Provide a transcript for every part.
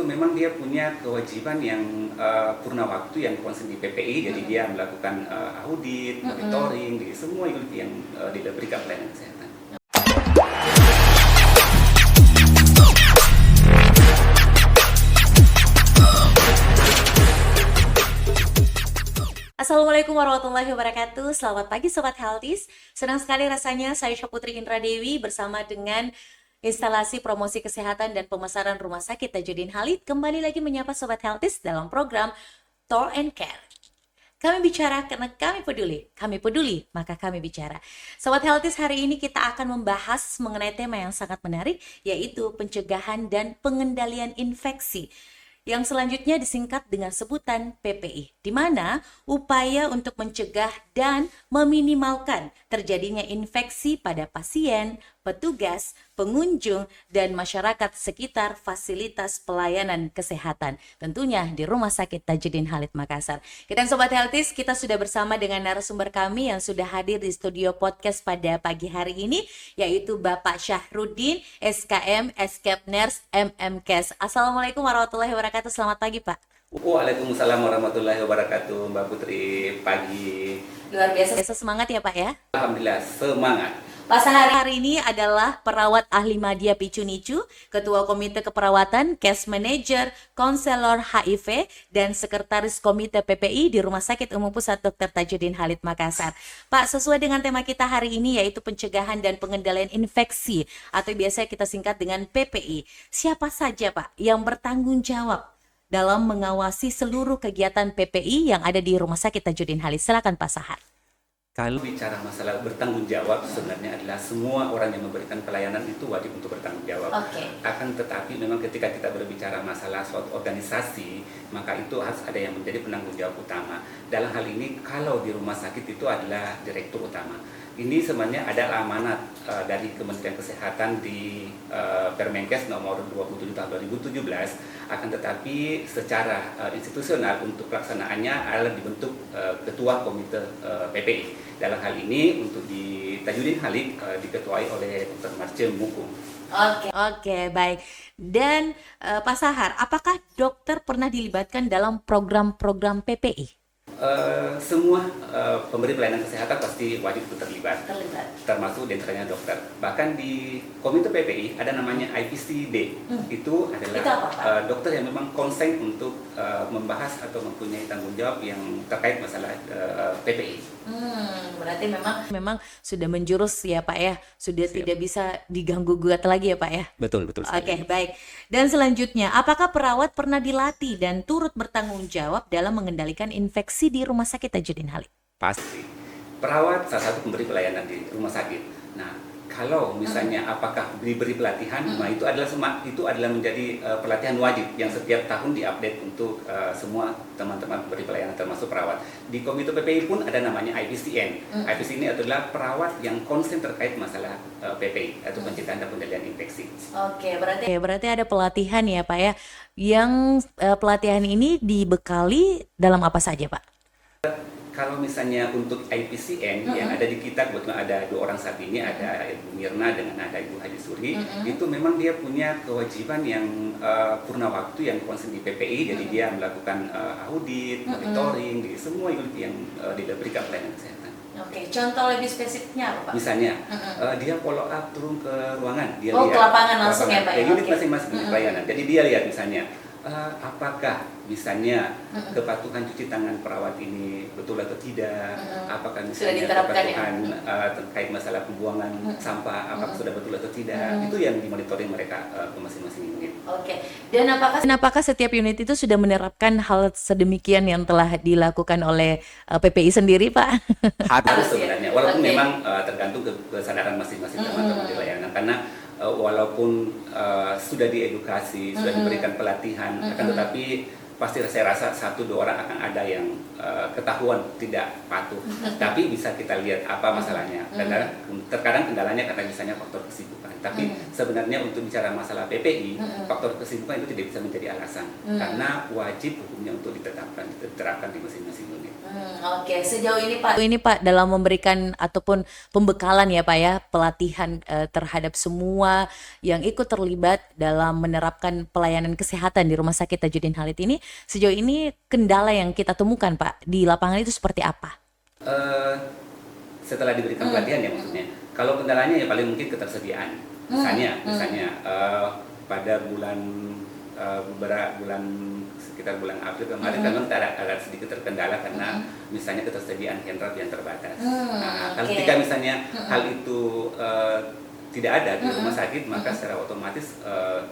memang dia punya kewajiban yang purna waktu yang konsen di PPI, jadi dia melakukan audit, monitoring di semua unit yang diberikan pelayanan kesehatan. Assalamualaikum warahmatullahi wabarakatuh. Selamat pagi Sobat Healthies. Senang sekali rasanya saya Syaputri Indra Dewi bersama dengan instalasi promosi kesehatan dan pemasaran Rumah Sakit Tajudin Halid kembali lagi menyapa Sobat Healthies dalam program Talk and Care. Kami bicara karena kami peduli, maka kami bicara. Sobat Healthies, hari ini kita akan membahas mengenai tema yang sangat menarik, yaitu pencegahan dan pengendalian infeksi, yang selanjutnya disingkat dengan sebutan PPI, di mana upaya untuk mencegah dan meminimalkan terjadinya infeksi pada pasien, petugas, pengunjung, dan masyarakat sekitar fasilitas pelayanan kesehatan, tentunya di Rumah Sakit Tajudin Halid Makassar. Dan Sobat Healthies, kita sudah bersama dengan narasumber kami yang sudah hadir di studio podcast pada pagi hari ini, yaitu Bapak Syahrudin, SKM, Escape Nurse, MMKes. Assalamualaikum warahmatullahi wabarakatuh, selamat pagi Pak. Waalaikumsalam warahmatullahi wabarakatuh, Mbak Putri. Pagi. Luar biasa semangat ya Pak ya? Alhamdulillah, semangat. Pak hari ini adalah perawat ahli Madya Picunicu, Ketua Komite Keperawatan, Case Manager, Konselor HIV, dan Sekretaris Komite PPI di Rumah Sakit Umum Pusat Dr. Tajudin Halid Makassar. Pak, sesuai dengan tema kita hari ini yaitu pencegahan dan pengendalian infeksi atau biasa kita singkat dengan PPI. Siapa saja Pak yang bertanggung jawab dalam mengawasi seluruh kegiatan PPI yang ada di Rumah Sakit Tajudin Halid? Silakan Pak Sahar. Kalau bicara masalah bertanggung jawab, sebenarnya adalah semua orang yang memberikan pelayanan itu wajib untuk bertanggung jawab. Akan tetapi memang ketika kita berbicara masalah suatu organisasi, maka itu harus ada yang menjadi penanggung jawab utama. Dalam hal ini, kalau di rumah sakit itu adalah direktur utama. Ini sebenarnya ada amanat dari Kementerian Kesehatan di Permenkes nomor 27 tahun 2017, akan tetapi secara institusional untuk pelaksanaannya adalah dibentuk Ketua Komite PPI. Dalam hal ini untuk di Tajudin Halid diketuai oleh Dr. Marce Mukung. Oke, baik. Dan Pak Sahar, apakah dokter pernah dilibatkan dalam program-program PPI? Semua pemberi pelayanan kesehatan pasti wajib terlibat. Termasuk diantaranya dokter. Bahkan di Komite PPI ada namanya IPCD. Itu adalah dokter yang memang konsen untuk membahas atau mempunyai tanggung jawab yang terkait masalah PPI. Berarti memang sudah menjurus ya Pak ya, sudah tidak bisa diganggu gugat lagi ya Pak ya. Betul. Oke, baik. Dan selanjutnya, apakah perawat pernah dilatih dan turut bertanggung jawab dalam mengendalikan infeksi di Rumah Sakit Tajudin Halid? Pasti. Perawat salah satu pemberi pelayanan di rumah sakit. Nah, kalau misalnya apakah diberi pelatihan, nah itu adalah menjadi pelatihan wajib yang setiap tahun diupdate untuk semua teman-teman pemberi pelayanan termasuk perawat. Di Komite PPI pun ada namanya IPCN. IPCN ini adalah perawat yang konsen terkait masalah PPI atau pencegahan dan pengendalian infeksi. Oke, berarti ada pelatihan ya Pak ya. Yang pelatihan ini dibekali dalam apa saja Pak? Kalau misalnya untuk IPCN yang ada di kita, kebetulan ada 2 orang saat ini, ada Ibu Mirna dengan ada Ibu Haji Suri, itu memang dia punya kewajiban yang purna waktu yang konsen di PPI, jadi dia melakukan audit, monitoring di semua unit yang diberikan pelayanan kesehatan. Oke, contoh lebih spesifiknya apa Pak? Misalnya, dia follow up turun ke ruangan, dia lihat ke lapangan langsung ya Pak ya? Unit masing-masing pelayanan, jadi dia lihat misalnya, apakah misalnya kepatuhan cuci tangan perawat ini betul atau tidak, apakah misalnya kepatuhan terkait masalah pembuangan sampah, apakah sudah betul atau tidak, itu yang dimonitoring mereka ke masing-masing unit. Oke. Dan apakah setiap unit itu sudah menerapkan hal sedemikian yang telah dilakukan oleh PPI sendiri Pak? Harus sebenarnya, walaupun memang tergantung kesadaran masing-masing teman-teman di layanan, karena walaupun sudah diedukasi, sudah diberikan pelatihan, akan tetapi pasti saya rasa 1-2 orang akan ada yang ketahuan tidak patuh. Tapi bisa kita lihat apa masalahnya. Terkadang kendalanya karena misalnya faktor kesibukan. Tapi sebenarnya untuk bicara masalah PPI, faktor kesibukan itu tidak bisa menjadi alasan. Karena wajib hukumnya untuk diterapkan di masing-masing unit. Oke, sejauh ini Pak dalam memberikan ataupun pembekalan ya Pak ya, pelatihan terhadap semua yang ikut terlibat dalam menerapkan pelayanan kesehatan di Rumah Sakit Tajudin Khalid ini, sejauh ini kendala yang kita temukan Pak di lapangan itu seperti apa? Setelah diberikan pelatihan ya maksudnya, kalau kendalanya ya paling mungkin ketersediaan. Misalnya pada sekitar bulan April kemarin memang ada sedikit terkendala karena misalnya ketersediaan handrat yang terbatas. Kalau ketika misalnya hal itu tidak ada di rumah sakit, maka secara otomatis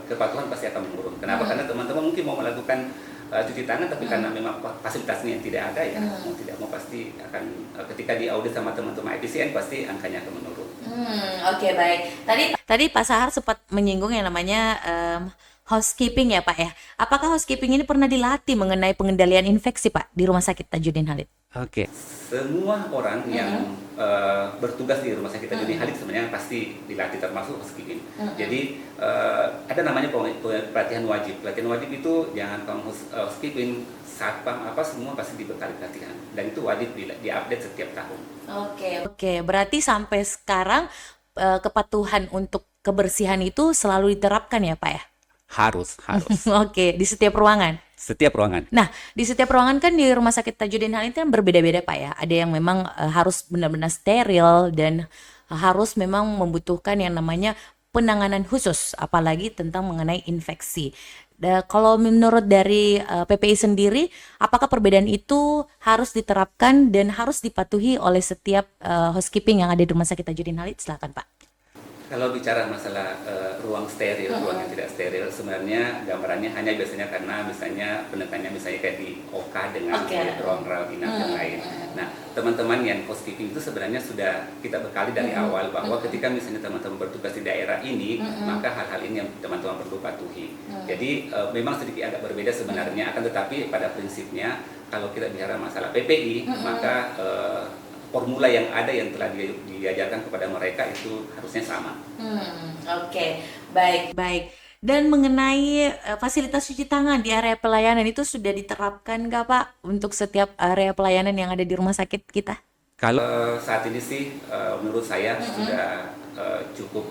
kepatuhan pasti akan menurun. Kenapa? Karena teman-teman mungkin mau melakukan cuci tangan, tapi karena memang fasilitasnya yang tidak ada ya, mau tidak mau pasti akan ketika diaudit sama teman-teman IPCN pasti angkanya akan menurun. Oke, baik. Tadi Pak Sahar sempat menyinggung yang namanya housekeeping ya Pak ya. Apakah housekeeping ini pernah dilatih mengenai pengendalian infeksi Pak di Rumah Sakit Tajudin Khalid? Oke. Semua orang yang bertugas di Rumah Sakit Tajudin Khalid sebenarnya pasti dilatih, termasuk housekeeping. Jadi ada namanya pelatihan wajib. Pelatihan wajib itu jangan kamu housekeeping, satpam apa semua pasti dibekali pelatihan. Dan itu wajib diupdate setiap tahun. Oke. Berarti sampai sekarang kepatuhan untuk kebersihan itu selalu diterapkan ya Pak ya? Harus. Oke, di setiap ruangan. Setiap ruangan. Nah, di setiap ruangan kan di Rumah Sakit Tajudin Khalid kan berbeda-beda Pak ya. Ada yang memang harus benar-benar steril dan harus memang membutuhkan yang namanya penanganan khusus, apalagi tentang mengenai infeksi. Kalau menurut dari PPI sendiri, apakah perbedaan itu harus diterapkan dan harus dipatuhi oleh setiap housekeeping yang ada di Rumah Sakit Tajudin Khalid? Silakan Pak. Kalau bicara masalah ruang steril, ruang yang tidak steril, sebenarnya gambarannya hanya biasanya karena misalnya penekannya misalnya kayak di OK dengan ruang rawat inap yang lain. Nah, teman-teman yang housekeeping itu sebenarnya sudah kita bekali dari awal bahwa ketika misalnya teman-teman bertugas di daerah ini, maka hal-hal ini yang teman-teman perlu patuhi. Jadi memang sedikit agak berbeda sebenarnya, akan tetapi pada prinsipnya kalau kita bicara masalah PPI, maka formula yang ada yang telah diajarkan kepada mereka itu harusnya sama. Oke, baik. Dan mengenai fasilitas cuci tangan di area pelayanan itu sudah diterapkan nggak Pak untuk setiap area pelayanan yang ada di rumah sakit kita? Kalau saat ini sih menurut saya sudah cukup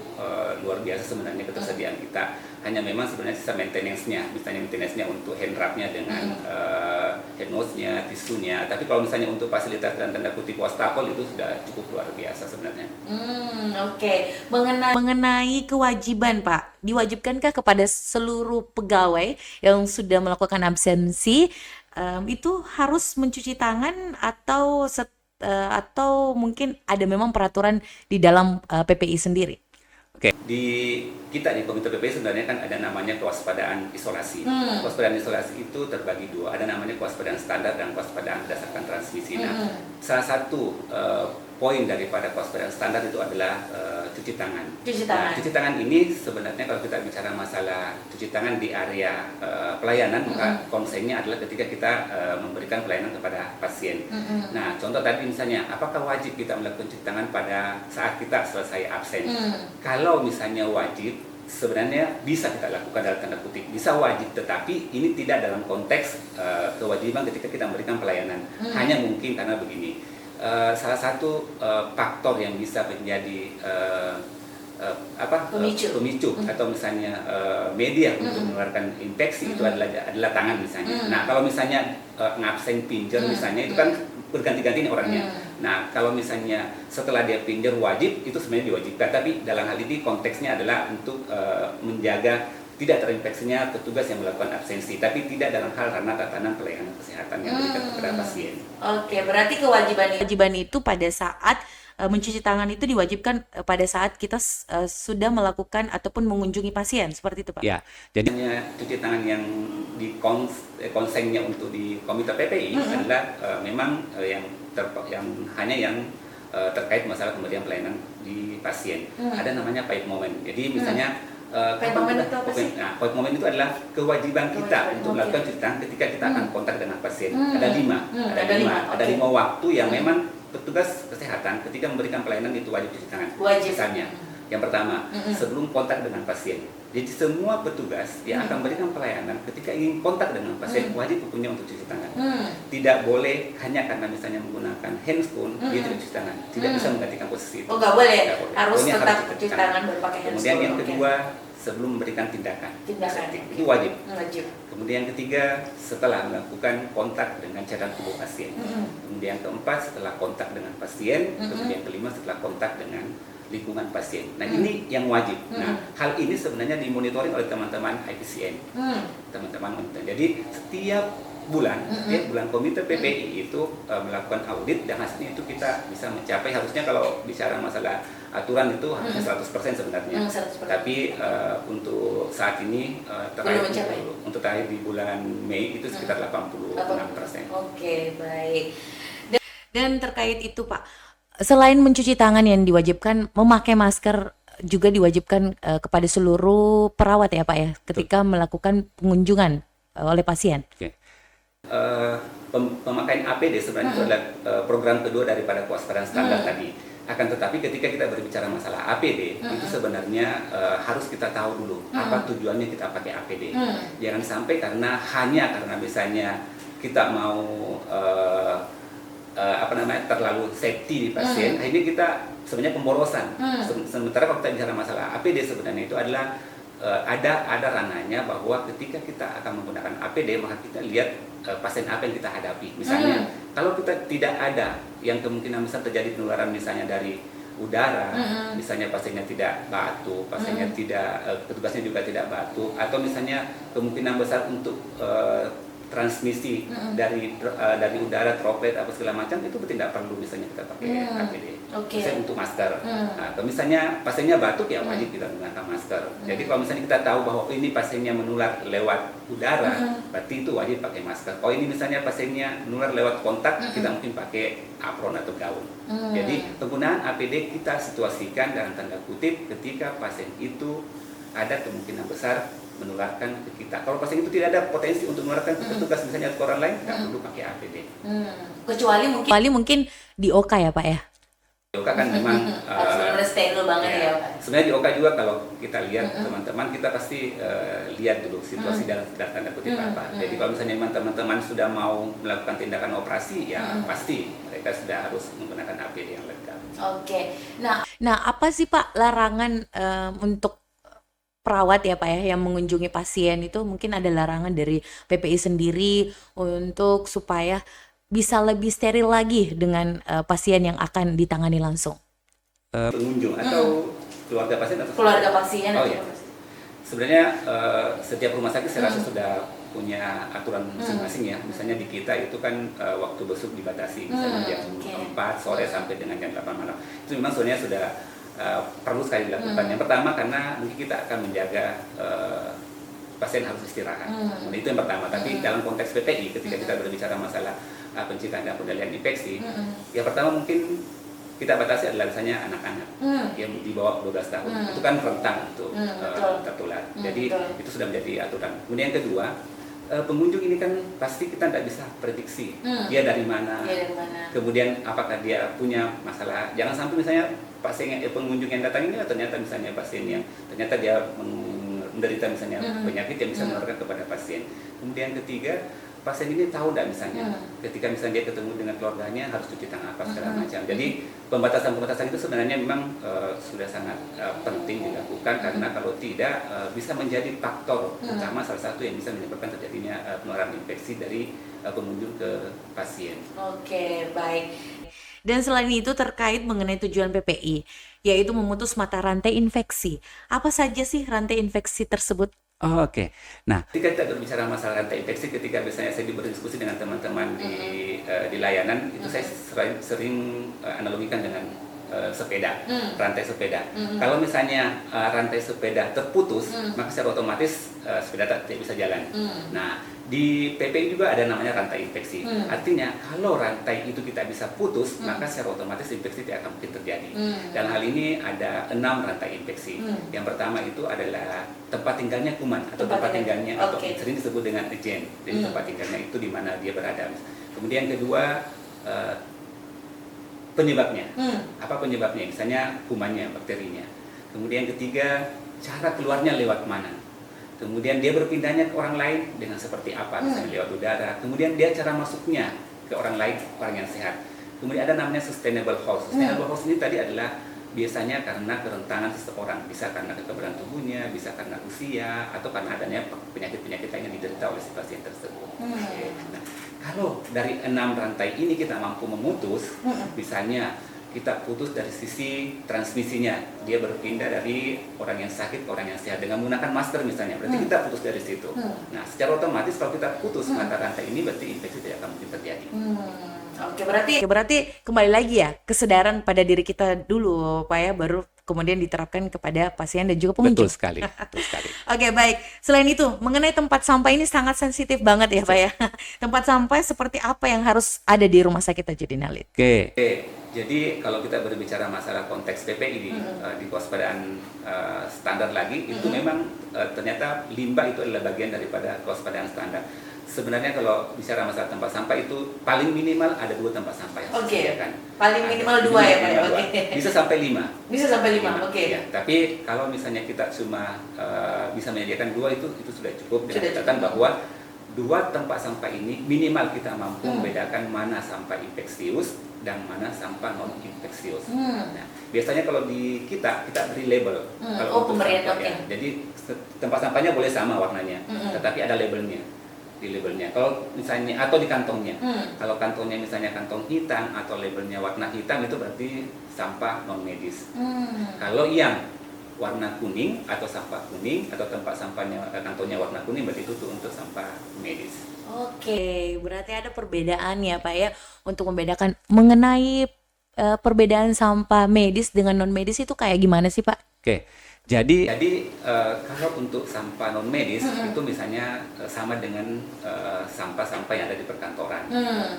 luar biasa sebenarnya ketersediaan kita. Hanya memang sebenarnya sisa maintenance-nya, misalnya maintenance-nya untuk hand wrap-nya dengan hand wash-nya, tisunya. Tapi kalau misalnya untuk fasilitas dan tanda kutip wastafel itu sudah cukup luar biasa sebenarnya. Oke. Mengenai kewajiban Pak, diwajibkankah kepada seluruh pegawai yang sudah melakukan absensi itu harus mencuci tangan atau mungkin ada memang peraturan di dalam PPI sendiri? Oke, di kita di Komite PPI sebenarnya kan ada namanya kewaspadaan isolasi. Kewaspadaan isolasi itu terbagi dua, ada namanya kewaspadaan standar dan kewaspadaan berdasarkan transmisi. Nah, salah satu poin daripada kewaspadaan standar itu adalah cuci tangan. Nah, cuci tangan ini sebenarnya kalau kita bicara masalah cuci tangan di area pelayanan, maka konsennya adalah ketika kita memberikan pelayanan kepada pasien. Nah, contoh tadi misalnya, apakah wajib kita melakukan cuci tangan pada saat kita selesai absen? Kalau misalnya wajib, sebenarnya bisa kita lakukan dalam tanda kutip, bisa wajib, tetapi ini tidak dalam konteks kewajiban ketika kita memberikan pelayanan. Hanya mungkin karena begini. Salah satu faktor yang bisa menjadi pemicu atau misalnya media untuk menularkan infeksi itu adalah tangan misalnya. Nah, kalau misalnya ngabsen pinjer misalnya itu kan berganti-ganti orangnya. Nah, kalau misalnya setelah dia pinjer wajib, itu sebenarnya diwajibkan, tapi dalam hal ini konteksnya adalah untuk menjaga tidak terinfeksinya petugas yang melakukan absensi, tapi tidak dalam hal ranah tatanan pelayanan kesehatan yang diberikan kepada pasien. Oke, berarti kewajiban itu pada saat mencuci tangan itu diwajibkan pada saat kita sudah melakukan ataupun mengunjungi pasien, seperti itu Pak? Ya, jadi cuci tangan yang di konsennya untuk di Komite PPI adalah memang yang terkait masalah pemberian pelayanan di pasien. Ada namanya pipe moment. Jadi misalnya Point moment itu apa sih? Nah, point moment itu adalah kewajiban kita untuk melakukan cuci tangan ketika kita akan kontak dengan pasien. Ada lima waktu yang memang petugas kesehatan ketika memberikan pelayanan itu wajib cuci tangan. Misalnya, yang pertama, sebelum kontak dengan pasien. Jadi semua petugas yang akan memberikan pelayanan ketika ingin kontak dengan pasien wajib hukumnya untuk cuci tangan. Tidak boleh hanya karena misalnya menggunakan handphone dia tidak cuci tangan. Tidak bisa menggantikan posisi itu. Oh, nggak boleh. Harus Pokoknya tetap cuci tangan baru pakai handphone. Kemudian yang kedua, sebelum memberikan tindakan. Itu wajib. Kemudian ketiga, setelah melakukan kontak dengan cairan tubuh pasien. Kemudian keempat, setelah kontak dengan pasien. Kemudian kelima, setelah kontak dengan lingkungan pasien. Nah, ini yang wajib. Nah, hal ini sebenarnya dimonitoring oleh teman-teman IPCN. Teman-teman monitor. Jadi setiap bulan, bulan komite PPI itu melakukan audit dan hasilnya itu kita bisa mencapai, harusnya kalau bicara masalah aturan itu harusnya 100% sebenarnya. 100%. Tapi untuk saat ini terakhir di bulan Mei itu sekitar 86%. Oke, baik. Dan terkait itu Pak, selain mencuci tangan yang diwajibkan, memakai masker juga diwajibkan kepada seluruh perawat ya Pak ya, ketika melakukan pengunjungan oleh pasien. Oke. Pemakaian APD sebenarnya itu adalah program kedua daripada kewaspadaan standar tadi. Akan tetapi ketika kita berbicara masalah APD itu sebenarnya harus kita tahu dulu apa tujuannya kita pakai APD. Jangan sampai hanya karena misalnya kita mau terlalu safety di pasien, akhirnya kita sebenarnya pemborosan. Sementara kalau kita bicara masalah APD sebenarnya itu adalah ada ranahnya bahwa ketika kita akan menggunakan APD maka kita lihat pasien apa yang kita hadapi. Misalnya kalau kita tidak ada yang kemungkinan besar terjadi penularan misalnya dari udara, misalnya pasiennya tidak batuk, pasiennya tidak petugasnya juga tidak batuk, atau misalnya kemungkinan besar untuk transmisi dari udara, droplet apa segala macam, itu tidak perlu misalnya kita pakai APD. Misalnya untuk masker. Atau misalnya pasiennya batuk ya wajib kita menggunakan masker. Jadi kalau misalnya kita tahu bahwa ini pasiennya menular lewat udara, berarti itu wajib pakai masker. Kalau ini misalnya pasiennya menular lewat kontak, kita mungkin pakai apron atau gaun. Jadi penggunaan APD kita situasikan dalam tanda kutip ketika pasien itu ada kemungkinan besar menularkan ke kita. Kalau pasien itu tidak ada potensi untuk menularkan ke petugas misalnya ke orang lain, nggak perlu pakai APD. Kecuali mungkin di OK ya Pak ya? Di OK kan memang harus steril banget ya Pak. Sebenarnya di OK juga kalau kita lihat teman-teman, kita pasti lihat dulu situasi dalam tanda kutip apa. Jadi kalau misalnya memang teman-teman sudah mau melakukan tindakan operasi, ya pasti mereka sudah harus menggunakan APD yang lengkap. Oke. Nah apa sih Pak larangan untuk perawat ya Pak ya yang mengunjungi pasien itu? Mungkin ada larangan dari PPI sendiri untuk supaya bisa lebih steril lagi dengan pasien yang akan ditangani langsung. Pengunjung atau keluarga pasien atau keluarga pasien? Oh ya. Sebenarnya setiap rumah sakit saya rasa sudah punya aturan masing-masing ya. Misalnya di kita itu kan waktu besuk dibatasi, misalnya jam 4 sore sampai dengan jam 8 malam. Itu memang sebenarnya sudah perlu sekali dilakukan. Yang pertama karena mungkin kita akan menjaga pasien harus istirahat. Itu yang pertama. Tapi dalam konteks PPI ketika kita berbicara masalah pencegahan dan pengendalian infeksi, yang pertama mungkin kita batasi adalah misalnya anak-anak yang di bawah 12 tahun. Itu kan rentan untuk tertular. Jadi itu sudah menjadi aturan. Kemudian yang kedua, pengunjung ini kan pasti kita tidak bisa prediksi dia dari mana. Kemudian apakah dia punya masalah. Jangan sampai misalnya pengunjung yang datang ini ternyata misalnya pasien yang ternyata dia menderita misalnya penyakit yang bisa menularkan kepada pasien. Kemudian ketiga, pasien ini tahu tidak misalnya ketika misalnya dia ketemu dengan keluarganya harus cuci tangan apa segala macam. Jadi pembatasan itu sebenarnya memang sudah sangat penting dilakukan karena kalau tidak bisa menjadi faktor utama salah satu yang bisa menyebabkan terjadinya penularan infeksi dari pengunjung ke pasien. Oke, baik. Dan selain itu terkait mengenai tujuan PPI, yaitu memutus mata rantai infeksi. Apa saja sih rantai infeksi tersebut? Oke. Nah, ketika kita berbicara masalah rantai infeksi, ketika biasanya saya berdiskusi dengan teman-teman di layanan, itu saya sering analogikan dengan sepeda, rantai sepeda. Kalau misalnya rantai sepeda terputus, maka secara otomatis sepeda tidak bisa jalan. Nah, di PPI juga ada namanya rantai infeksi. Artinya kalau rantai itu kita bisa putus, maka secara otomatis infeksi tidak akan mungkin terjadi. Dan hal ini ada 6 rantai infeksi. Yang pertama itu adalah tempat tinggalnya kuman atau tempat tinggalnya atau sering disebut dengan agen. Jadi tempat tinggalnya itu di mana dia berada. Kemudian kedua, penyebabnya. Apa penyebabnya? Misalnya kumannya, bakterinya. Kemudian ketiga, cara keluarnya lewat mana. Kemudian dia berpindahnya ke orang lain dengan seperti apa, misalnya lewat udara. Kemudian dia cara masuknya ke orang lain, orang yang sehat. Kemudian ada namanya sustainable host. Sustainable host ini tadi adalah biasanya karena kerentanan seseorang. Bisa karena kekebalan tubuhnya, bisa karena usia, atau karena adanya penyakit-penyakit lain yang diderita oleh si pasien tersebut. Nah, kalau dari 6 rantai ini kita mampu memutus, misalnya kita putus dari sisi transmisinya, dia berpindah dari orang yang sakit ke orang yang sehat dengan menggunakan masker misalnya, berarti kita putus dari situ. Nah, secara otomatis kalau kita putus mata rantai ini, berarti infeksi tidak akan mungkin terjadi. Oke, berarti kembali lagi ya, kesadaran pada diri kita dulu, Pak ya, baru kemudian diterapkan kepada pasien dan juga pengunjung. Betul sekali, betul sekali. Oke, baik. Selain itu, mengenai tempat sampah ini sangat sensitif banget ya, Pak ya. Tempat sampah seperti apa yang harus ada di Rumah Sakit Tajudin Halid? Oke. Jadi kalau kita berbicara masalah konteks PPI di kewaspadaan standar lagi, itu memang ternyata limbah itu adalah bagian daripada kewaspadaan standar. Sebenarnya kalau bicara masalah tempat sampah itu paling minimal ada 2 tempat sampah yang disediakan. Paling minimal 2 ya, Pak. Bisa sampai 5. Bisa sampai 5. Oke. Ya, tapi kalau misalnya kita cuma bisa menyediakan 2 itu sudah cukup dengan catatan bahwa 2 tempat sampah ini minimal kita mampu membedakan mana sampah infeksius dan mana sampah non infeksius. Nah, biasanya kalau di kita beri label. Kalau untuk sampah, ya. Jadi tempat sampahnya boleh sama warnanya, tetapi ada labelnya. Di labelnya, kalau misalnya atau di kantongnya. Kalau kantongnya misalnya kantong hitam atau labelnya warna hitam, itu berarti sampah non medis. Kalau yang warna kuning atau sampah kuning atau tempat sampahnya kantongnya warna kuning, berarti itu untuk sampah medis. Oke, berarti ada perbedaan ya, Pak ya, untuk membedakan mengenai perbedaan sampah medis dengan non medis itu kayak gimana sih, Pak? Oke. Jadi kalau untuk sampah non medis itu misalnya sama dengan sampah-sampah yang ada di perkantoran,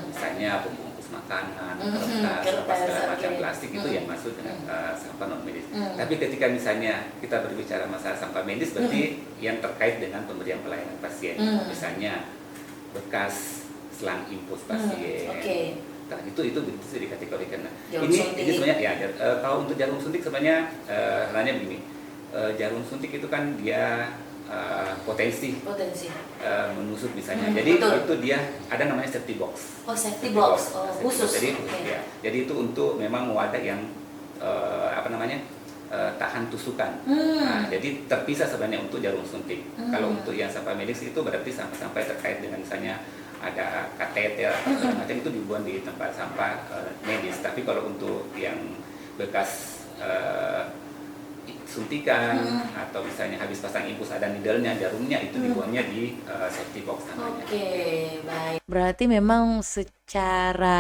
misalnya pembungkus makanan, kertas, segala macam plastik itu yang masuk dengan sampah non medis. Tapi ketika misalnya kita berbicara masalah sampah medis, berarti yang terkait dengan pemberian pelayanan pasien, misalnya bekas selang infus pasien. Nah, itu bisa dikategorikan. Ini sebenarnya ya kalau untuk jarum suntik sebenarnya hanya begini. Jarum suntik itu kan dia potensi menusuk misalnya. Jadi itu dia ada namanya safety box. Safety box. Khusus. Jadi itu untuk memang wadah yang tahan tusukan. Nah, jadi terpisah sebenarnya untuk jarum suntik. Kalau untuk yang sampah medis itu berarti sampah-sampah terkait dengan misalnya ada kateter atau segala macam itu dibuang di tempat sampah medis. Tapi kalau untuk yang bekas suntikan atau misalnya habis pasang infus ada needle-nya, jarumnya, itu dibuangnya di safety box namanya. Oke, baik. Berarti memang secara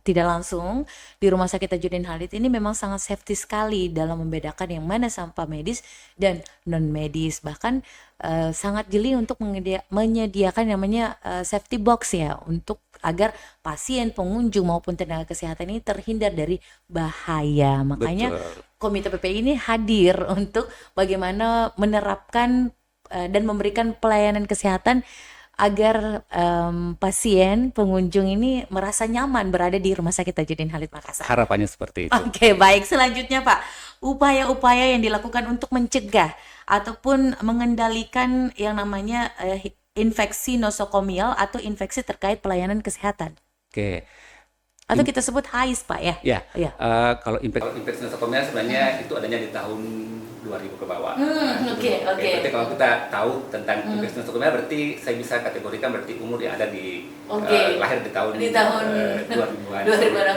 tidak langsung di Rumah Sakit Tajudin Halid ini memang sangat safety sekali dalam membedakan yang mana sampah medis dan non medis. Bahkan sangat jeli untuk menyediakan namanya safety box ya, untuk agar pasien, pengunjung maupun tenaga kesehatan ini terhindar dari bahaya. Makanya Komite PPI ini hadir untuk bagaimana menerapkan dan memberikan pelayanan kesehatan agar pasien, pengunjung ini merasa nyaman berada di Rumah Sakit Tajudin Halid Makassar. Harapannya seperti itu. Oke, baik. Selanjutnya Pak, upaya-upaya yang dilakukan untuk mencegah ataupun mengendalikan yang namanya infeksi nosokomial atau infeksi terkait pelayanan kesehatan. Oke. Atau kita sebut HAIS, Pak ya? Ya. Kalau infeksi nosokomial sebenarnya itu adanya di tahun 2000 ke bawah. Oke. Berarti kalau kita tahu tentang infeksi nosokomial, berarti saya bisa kategorikan berarti umur yang ada di lahir di tahun 2000-an.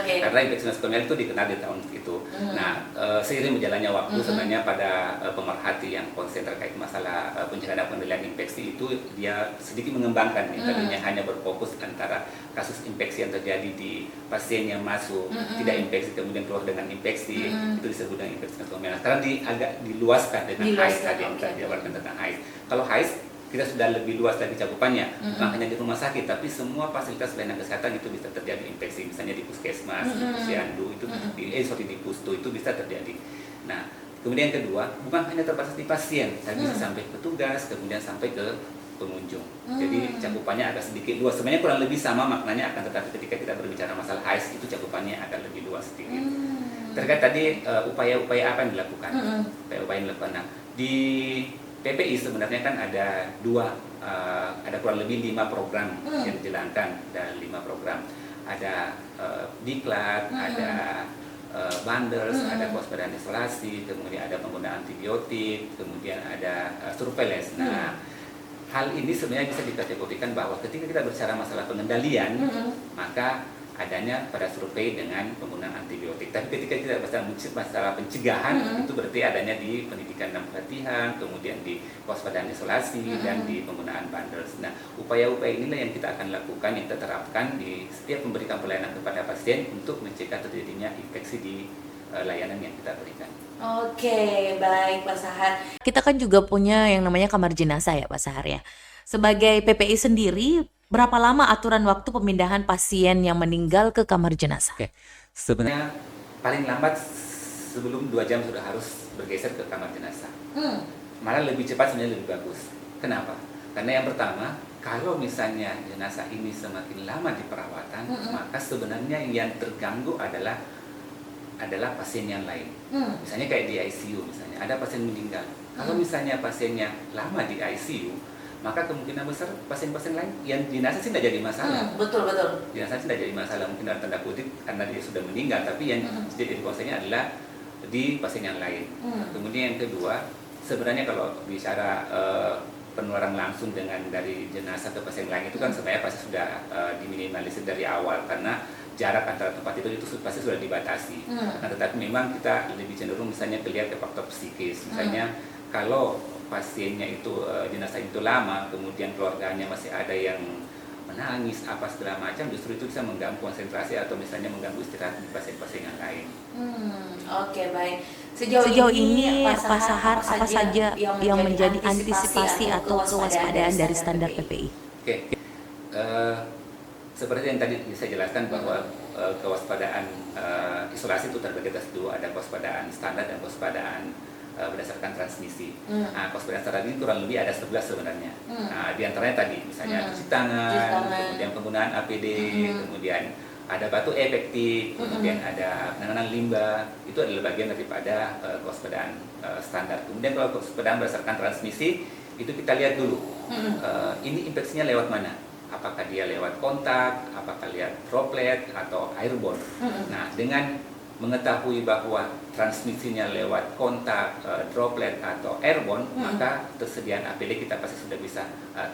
Karena infeksi nosokomial itu dikenal di tahun itu. Nah, seiring berjalannya waktu sebenarnya pada pemerhati yang konsen terkait masalah pencegahan dan pengendalian infeksi itu dia sedikit mengembangkan. Tadinya hanya berfokus antara kasus infeksi yang terjadi di pasien pasien yang masuk tidak infeksi kemudian keluar dengan infeksi, itu disebut dengan infeksi nosokomial. Sekarang agak diluaskan dengan HAIS tadi yang kita jabarkan tentang HAIS. Kalau HAIS kita sudah lebih luas lagi cakupannya, bukan hanya di rumah sakit, tapi semua fasilitas pelayanan kesehatan itu bisa terjadi infeksi, misalnya di puskesmas, di posyandu, itu di pustu itu bisa terjadi. Nah, kemudian yang kedua, bukan hanya terbatas di pasien, tapi bisa sampai petugas, kemudian sampai ke pengunjung. Jadi cakupannya agak sedikit luas. Sebenarnya kurang lebih sama maknanya, akan tetapi ketika kita berbicara masalah HAIS itu cakupannya agak lebih luas sedikit. Terkait tadi upaya-upaya apa yang dilakukan? Upaya-upaya yang dilakukan. Nah, di PPI sebenarnya kan ada ada kurang lebih 5 program yang dijalankan, ada 5 program. Ada diklat, ada bundles, ada kewaspadaan isolasi, kemudian ada penggunaan antibiotik, kemudian ada surveillance. Nah, hal ini sebenarnya bisa dikategorikan bahwa ketika kita bicara masalah pengendalian, maka adanya pada survei dengan penggunaan antibiotik. Tapi ketika kita bicara masalah pencegahan, itu berarti adanya di pendidikan dan pelatihan, kemudian di kewaspadaan isolasi, dan di penggunaan bundles. Nah, upaya-upaya inilah yang kita akan lakukan, yang kita terapkan di setiap memberikan pelayanan kepada pasien untuk mencegah terjadinya infeksi di layanan yang kita berikan. Oke, baik Pak Sahar. Kita kan juga punya yang namanya kamar jenazah ya Pak Sahar ya. Sebagai PPI sendiri, berapa lama aturan waktu pemindahan pasien yang meninggal ke kamar jenazah? Oke, sebenarnya paling lambat sebelum 2 jam sudah harus bergeser ke kamar jenazah. Malah lebih cepat sebenarnya lebih bagus. Kenapa? Karena yang pertama, kalau misalnya jenazah ini semakin lama di perawatan, maka sebenarnya yang terganggu adalah pasien yang lain. Misalnya kayak di ICU, misalnya ada pasien meninggal. Kalau misalnya pasiennya lama di ICU, maka kemungkinan besar pasien-pasien lain yang jenazah sih tidak jadi masalah. Betul. Jenazah sih tidak jadi masalah, mungkin dalam tanda kutip karena dia sudah meninggal, tapi yang jadi konsennya adalah di pasien yang lain. Kemudian yang kedua, sebenarnya kalau bicara penularan langsung dari jenazah ke pasien lain itu kan sebenarnya pasti sudah diminimalisir dari awal, karena jarak antara tempat itu pasti sudah dibatasi. Nah, tetapi memang kita lebih cenderung misalnya lihat ke faktor psikis. Misalnya kalau pasiennya itu jenazah itu lama, kemudian keluarganya masih ada yang menangis apa segala macam, justru itu bisa mengganggu konsentrasi atau misalnya mengganggu istirahat di pasien-pasien yang lain. Oke, baik. Sejauh ini Pak Sahar apa saja yang menjadi antisipasi atau kewaspadaan dari standar PPI? Oke. Seperti yang tadi saya jelaskan bahwa kewaspadaan isolasi itu terbagi atas 2, ada kewaspadaan standar dan kewaspadaan berdasarkan transmisi. Nah, kewaspadaan standar ini kurang lebih ada 11 sebenarnya. Nah, di antaranya tadi misalnya cuci tangan, kemudian penggunaan APD, kemudian ada batu efektif, kemudian ada penanganan limbah, itu adalah bagian daripada kewaspadaan standar. Kemudian kalau kewaspadaan berdasarkan transmisi, itu kita lihat dulu, ini infeksinya lewat mana? Apakah dia lewat kontak, apakah lihat droplet atau airborne. Nah, dengan mengetahui bahwa transmisinya lewat kontak, droplet atau airborne, maka tersediaan APD kita pasti sudah bisa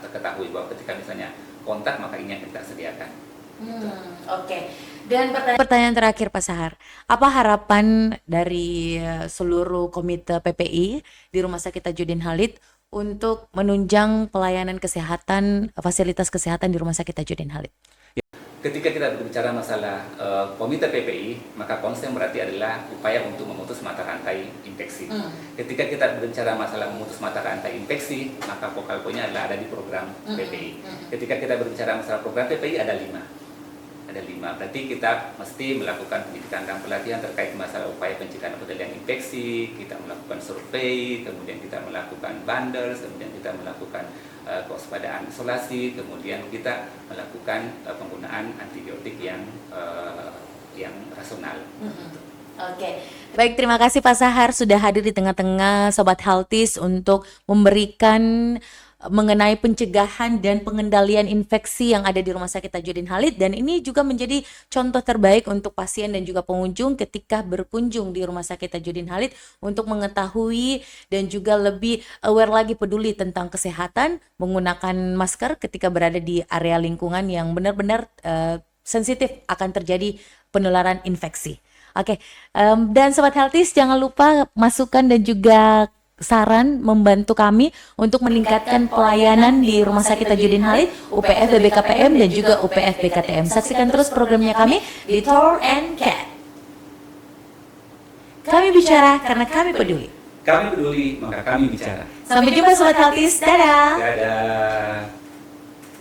ketahui bahwa ketika misalnya kontak, maka ini yang kita sediakan. Oke. Dan pertanyaan terakhir Pak Sahar, apa harapan dari seluruh komite PPI di Rumah Sakit Tajudin Halid untuk menunjang pelayanan kesehatan, fasilitas kesehatan di Rumah Sakit Tajudin Halid? Ketika kita berbicara masalah komite PPI, maka konsen berarti adalah upaya untuk memutus mata rantai infeksi. Ketika kita berbicara masalah memutus mata rantai infeksi, maka focal point-nya adalah ada di program PPI. Ketika kita berbicara masalah program PPI ada 5. Berarti kita mesti melakukan pendidikan dan pelatihan terkait masalah upaya pencegahan pengendalian infeksi, kita melakukan survei, kemudian kita melakukan bundles, kemudian kita melakukan kewaspadaan isolasi, kemudian kita melakukan penggunaan antibiotik yang rasional. Oke. Baik, terima kasih Pak Sahar sudah hadir di tengah-tengah Sobat Healthies untuk memberikan mengenai pencegahan dan pengendalian infeksi yang ada di Rumah Sakit Tajudin Halid, dan ini juga menjadi contoh terbaik untuk pasien dan juga pengunjung ketika berkunjung di Rumah Sakit Tajudin Halid untuk mengetahui dan juga lebih aware lagi, peduli tentang kesehatan, menggunakan masker ketika berada di area lingkungan yang benar-benar sensitif akan terjadi penularan infeksi. Oke, dan Sobat Healthies jangan lupa masukan dan juga saran membantu kami untuk meningkatkan pelayanan di Rumah Sakit Tajudin Halid, UPF BBKPM dan juga UPF BKTM. Saksikan terus programnya kami di Tor and Cat. Kami bicara karena kami peduli. Kami peduli, maka kami bicara. Sampai jumpa Sobat Healthies. Dadah. Dadah.